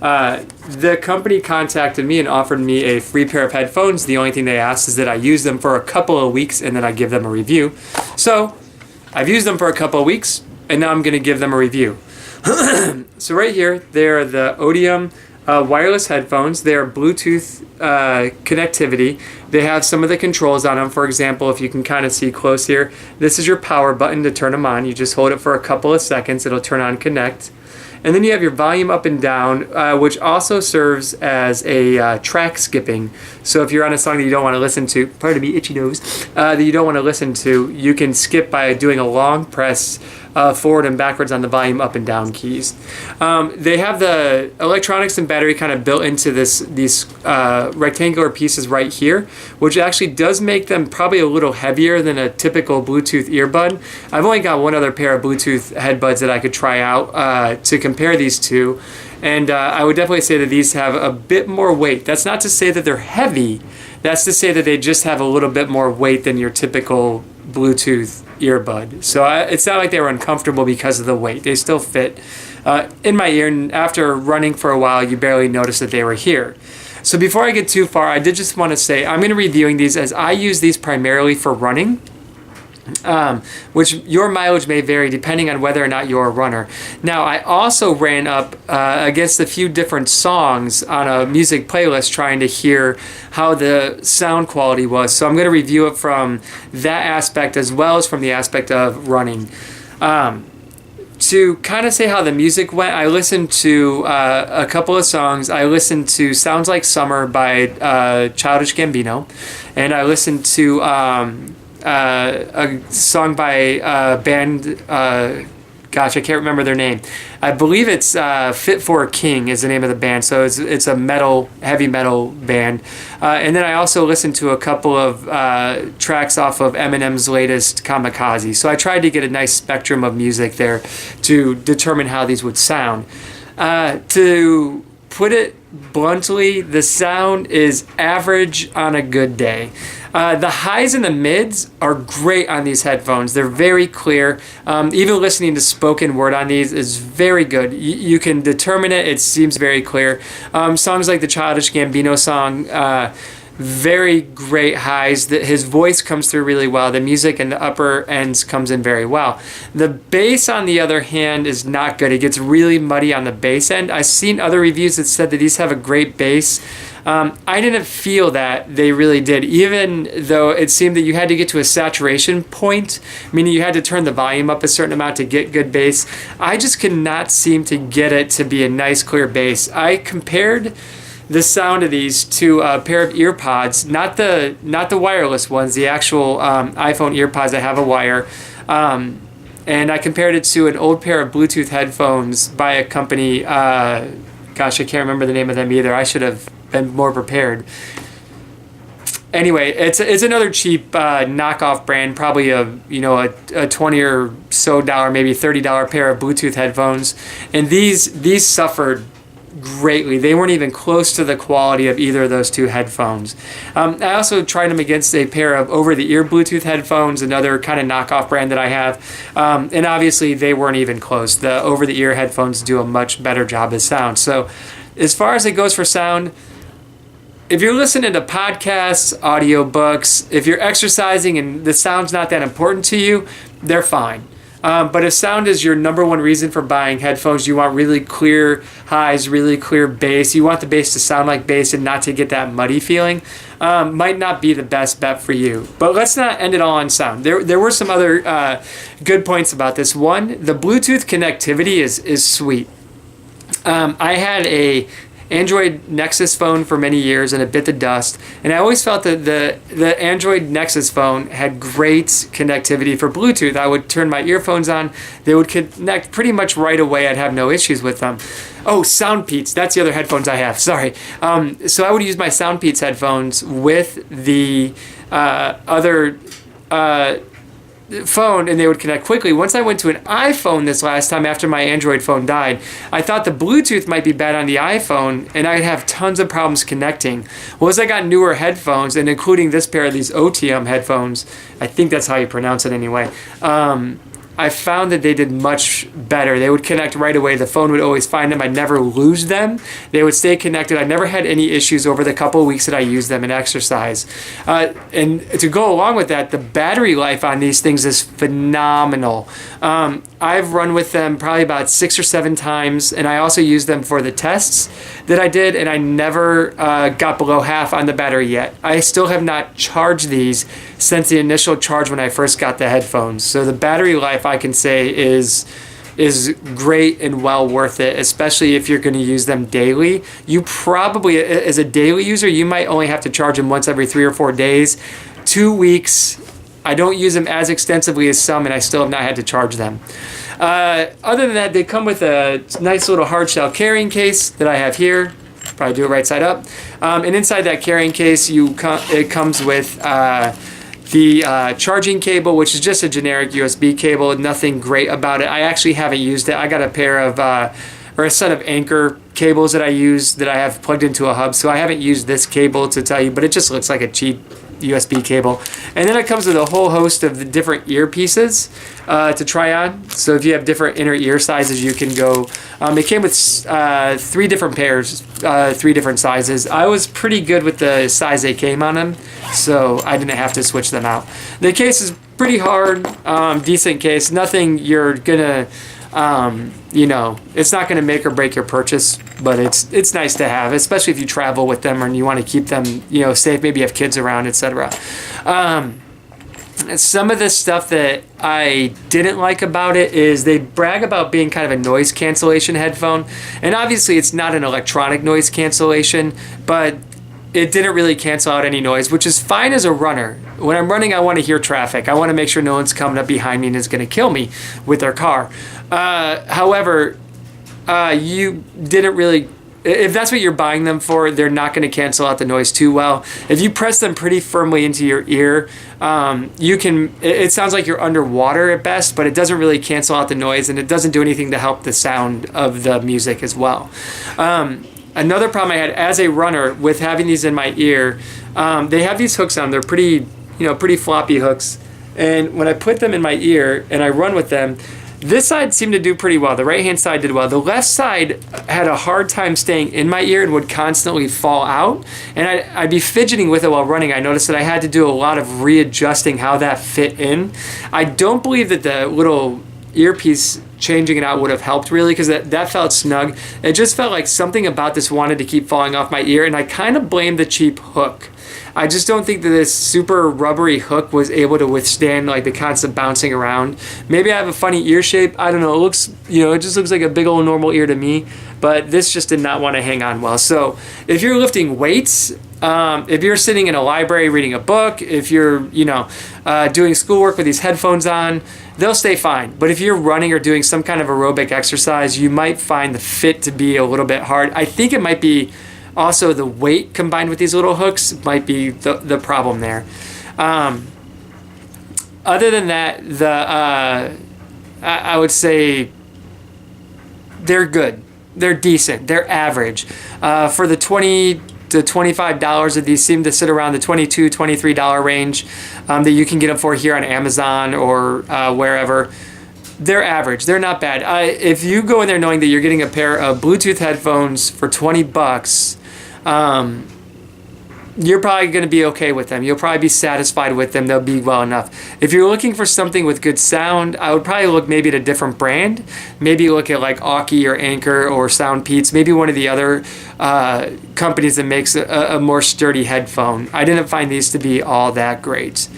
The company contacted me and offered me a free pair of headphones. The only thing they asked is that I use them for a couple of weeks and then I give them a review. So I've used them for a couple of weeks and now I'm going to give them a review. So right here, they're the Otium wireless headphones. They're Bluetooth connectivity. They have some of the controls on them. For example, if you can kind of see close here, this is your power button to turn them on. You just hold it for a couple of seconds. It'll turn on connect. And then you have your volume up and down, which also serves as a track skipping. So if you're on a song that you don't want to listen to, pardon me, itchy nose, that you don't want to listen to, you can skip by doing a long press forward and backwards on the volume up and down keys. They have the electronics and battery kind of built into these rectangular pieces right here, which actually does make them probably a little heavier than a typical Bluetooth earbud. I've only got one other pair of Bluetooth headbuds that I could try out to compare these two, and I would definitely say that these have a bit more weight. That's not to say that they're heavy, that's to say that they just have a little bit more weight than your typical Bluetooth earbud. So it's not like they were uncomfortable because of the weight. They still fit in my ear, and after running for a while, you barely noticed that they were here. So before I get too far, I did just want to say I'm going to be reviewing these as I use these primarily for running. Which your mileage may vary depending on whether or not you're a runner. Now, I also ran up against a few different songs on a music playlist trying to hear how the sound quality was. So I'm going to review it from that aspect as well as from the aspect of running. To kind of say how the music went, I listened to a couple of songs. I listened to Sounds Like Summer by Childish Gambino, and I listened to a song by a band, gosh, I can't remember their name. I believe it's Fit for a King is the name of the band, so it's a heavy metal band. And then I also listened to a couple of tracks off of Eminem's latest Kamikaze. So I tried to get a nice spectrum of music there to determine how these would sound. To put it bluntly, the sound is average on a good day. The highs and the mids are great on these headphones. They're very clear. Even listening to spoken word on these is very good. You can determine it. It seems very clear. Songs like the Childish Gambino song, very great highs. His voice comes through really well. The music in the upper ends comes in very well. The bass, on the other hand, is not good. It gets really muddy on the bass end. I've seen other reviews that said that these have a great bass. I didn't feel that they really did, even though it seemed that you had to get to a saturation point, meaning you had to turn the volume up a certain amount to get good bass. I just could not seem to get it to be a nice, clear bass. I compared the sound of these to a pair of ear pods, not the wireless ones, the actual iPhone ear pods that have a wire. And I compared it to an old pair of Bluetooth headphones by a company, gosh, I can't remember the name of them either. I should have been more prepared. Anyway, it's another cheap knockoff brand, probably a $20 or so, maybe $30 pair of Bluetooth headphones, and these suffered greatly. They weren't even close to the quality of either of those two headphones. I also tried them against a pair of over-the-ear Bluetooth headphones, another kind of knockoff brand that I have, and obviously they weren't even close. The over-the-ear headphones do a much better job of sound. So as far as it goes for sound, if you're listening to podcasts, audiobooks, if you're exercising and the sound's not that important to you, they're fine. But if sound is your number one reason for buying headphones, you want really clear highs, really clear bass, you want the bass to sound like bass and not to get that muddy feeling, might not be the best bet for you. But let's not end it all on sound. There were some other good points about this. One, the Bluetooth connectivity is sweet. I had a Android Nexus phone for many years and it bit the dust, and I always felt that the Android Nexus phone had great connectivity for Bluetooth. I would turn my earphones on, they would connect pretty much right away. I'd have no issues with them. Oh, SoundPeats, that's the other headphones I have, sorry. So I would use my SoundPeats headphones with the other phone, and they would connect quickly. Once I went to an iPhone this last time after my Android phone died, I thought the Bluetooth might be bad on the iPhone and I'd have tons of problems connecting. Well, as I got newer headphones, and including this pair of these Otium headphones, I think that's how you pronounce it anyway, I found that they did much better. They would connect right away. The phone would always find them. I'd never lose them. They would stay connected. I never had any issues over the couple of weeks that I used them in exercise. And to go along with that, the battery life on these things is phenomenal. I've run with them probably about 6 or 7 times, and I also used them for the tests that I did, and I never got below half on the battery yet. I still have not charged these since the initial charge when I first got the headphones. So the battery life, I can say, is great and well worth it, especially if you're going to use them daily. You probably, as a daily user, you might only have to charge them once every 3 or 4 days. 2 weeks, I don't use them as extensively as some, and I still have not had to charge them. Other than that, they come with a nice little hard shell carrying case that I have here. Probably do it right side up. And inside that carrying case, it comes with the charging cable, which is just a generic USB cable. Nothing great about it. I actually haven't used it. I got a pair of, or a set of Anchor cables that I use that I have plugged into a hub. So I haven't used this cable to tell you, but it just looks like a cheap USB cable. And then it comes with a whole host of the different earpieces to try on. So if you have different inner ear sizes, you can go. It came with 3 different pairs, 3 different sizes. I was pretty good with the size they came on them, so I didn't have to switch them out. The case is pretty hard, decent case. Nothing you're gonna, it's not gonna make or break your purchase, but it's nice to have, especially if you travel with them and you want to keep them, safe. Maybe you have kids around, etc. Some of the stuff that I didn't like about it is they brag about being kind of a noise cancellation headphone, and obviously it's not an electronic noise cancellation, but it didn't really cancel out any noise, which is fine as a runner. When I'm running, I want to hear traffic. I want to make sure no one's coming up behind me and is going to kill me with their car. However, you didn't really... If that's what you're buying them for, they're not going to cancel out the noise too well. If you press them pretty firmly into your ear, you can... It sounds like you're underwater at best, but it doesn't really cancel out the noise, and it doesn't do anything to help the sound of the music as well. Another problem I had as a runner with having these in my ear, they have these hooks on. They're pretty floppy hooks. And when I put them in my ear and I run with them, this side seemed to do pretty well. The right-hand side did well. The left side had a hard time staying in my ear and would constantly fall out. And I'd be fidgeting with it while running. I noticed that I had to do a lot of readjusting how that fit in. I don't believe that the little earpiece changing it out would have helped really, because that felt snug. It just felt like something about this wanted to keep falling off my ear, and I kind of blame the cheap hook. I just don't think that this super rubbery hook was able to withstand like the constant bouncing around. Maybe I have a funny ear shape. I don't know. It looks, it just looks like a big old normal ear to me, but this just did not want to hang on well. So if you're lifting weights, if you're sitting in a library reading a book, if you're, doing schoolwork with these headphones on, they'll stay fine. But if you're running or doing some kind of aerobic exercise, you might find the fit to be a little bit hard. I think it might be also the weight combined with these little hooks might be the problem there. Other than that, I would say they're good. They're decent. They're average. For the $20 to $25 of these seem to sit around the $22, $23 range that you can get them for here on Amazon or wherever. They're average. They're not bad. If you go in there knowing that you're getting a pair of Bluetooth headphones for $20, you're probably going to be okay with them. You'll probably be satisfied with them. They'll be well enough. If you're looking for something with good sound, I would probably look maybe at a different brand. Maybe look at like Otium or Anchor or Soundpeats. Maybe one of the other companies that makes a more sturdy headphone. I didn't find these to be all that great.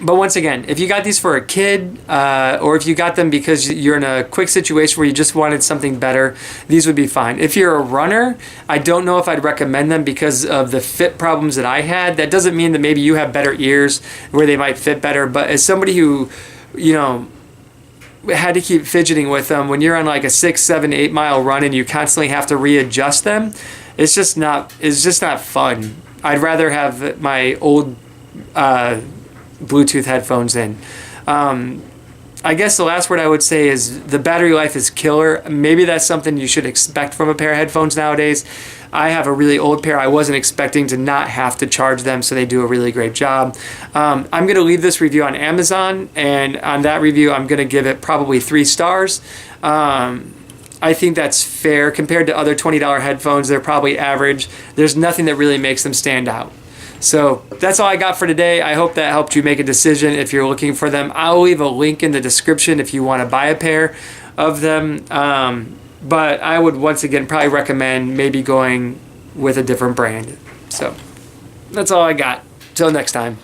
But once again, if you got these for a kid, or if you got them because you're in a quick situation where you just wanted something better, these would be fine. If you're a runner, I don't know if I'd recommend them because of the fit problems that I had. That doesn't mean that maybe you have better ears where they might fit better, but as somebody who, had to keep fidgeting with them, when you're on like a 6, 7, 8 mile run and you constantly have to readjust them, it's just not fun. I'd rather have my old Bluetooth headphones in. I guess the last word I would say is the battery life is killer. Maybe that's something you should expect from a pair of headphones nowadays. I have a really old pair. I wasn't expecting to not have to charge them, so they do a really great job. I'm going to leave this review on Amazon, and on that review, I'm going to give it probably 3 stars. I think that's fair. Compared to other $20 headphones, they're probably average. There's nothing that really makes them stand out. So that's all I got for today. I hope that helped you make a decision if you're looking for them. I'll leave a link in the description if you want to buy a pair of them. But I would once again probably recommend maybe going with a different brand. So that's all I got. Till next time.